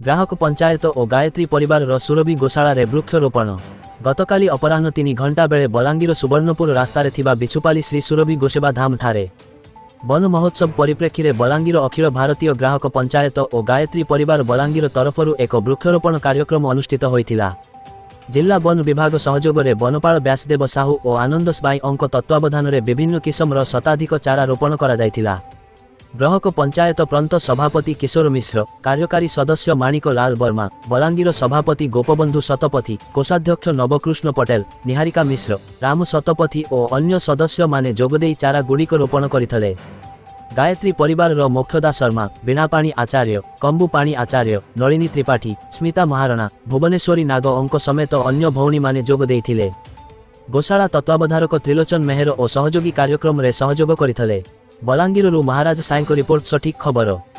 ଗ୍ରାହକ ପଞ୍ଚାୟତ ଓ ଗାୟତ୍ରୀ ପରିବାରର ସୁରଭି ଗୋଶାଳାରେ ବୃକ୍ଷରୋପଣ। ଗତକାଲି ଅପରାହ୍ନ 3 ଘଣ୍ଟା ବେଳେ ବଲାଙ୍ଗୀର ସୁବର୍ଣ୍ଣପୁର ରାସ୍ତାରେ ଥିବା ବିଛୁପାଲି ଶ୍ରୀ ସୁରଭି ଗୋସେବା ଧାମ ଠାରେ ବନ ମହୋତ୍ସବ ପରିପ୍ରେକ୍ଷୀରେ ବଲାଙ୍ଗୀର ଅଖିଳ ଭାରତୀୟ ଗ୍ରାହକ ପଞ୍ଚାୟତ ଓ ଗାୟତ୍ରୀ ପରିବାର ବଲାଙ୍ଗୀର ତରଫରୁ ଏକ ବୃକ୍ଷରୋପଣ କାର୍ଯ୍ୟକ୍ରମ ଅନୁଷ୍ଠିତ ହୋଇଥିଲା। ଜିଲ୍ଲା ବନ ବିଭାଗ ସହଯୋଗରେ ବନପାଳ ବ୍ୟାସଦେବ ସାହୁ ଓ ଆନନ୍ଦ ସ୍ବାଇଁଙ୍କ ତତ୍ତ୍ୱାବଧାନରେ ବିଭିନ୍ନ କିସମର ଶତାଧିକ ଚାରା ରୋପଣ କରାଯାଇଥିଲା। ଗ୍ରାହକ ପଞ୍ଚାୟତ ପ୍ରାନ୍ତ ସଭାପତି କିଶୋର ମିଶ୍ର, କାର୍ଯ୍ୟକାରୀ ସଦସ୍ୟ ମାଣିକ ଲାଲ ବର୍ମା, ବଲାଙ୍ଗୀର ସଭାପତି ଗୋପବନ୍ଧୁ ଶତପଥୀ, କୋଷାଧ୍ୟକ୍ଷ ନବକୃଷ୍ଣ ପଟେଲ, ନିହାରିକା ମିଶ୍ର, ରାମ ଶତପଥୀ ଓ ଅନ୍ୟ ସଦସ୍ୟମାନେ ଯୋଗଦେଇ ଚାରା ଗୁଡ଼ିକ ରୋପଣ କରିଥିଲେ। ଗାୟତ୍ରୀ ପରିବାରର ମୋକ୍ଷଦା ଶର୍ମା, ବୀଣାପାଣି ଆଚାର୍ଯ୍ୟ, କମ୍ବୁପାଣି ଆଚାର୍ଯ୍ୟ, ନଳିନୀ ତ୍ରିପାଠୀ, ସ୍ମିତା ମହାରଣା, ଭୁବନେଶ୍ୱରୀ ନାଗ ଅଙ୍କ ସମେତ ଅନ୍ୟ ଭଉଣୀମାନେ ଯୋଗ ଦେଇଥିଲେ। ଗୋଶାଳା ତତ୍ତ୍ୱାବଧାରକ ତ୍ରିଲୋଚନ ମେହେର ଓ ସହଯୋଗୀ କାର୍ଯ୍ୟକ୍ରମରେ ସହଯୋଗ କରିଥିଲେ। ବଲାଙ୍ଗୀରରୁ ମହାରାଜ ସାଏଙ୍କ ରିପୋର୍ଟ। ସଠିକ୍ ଖବର।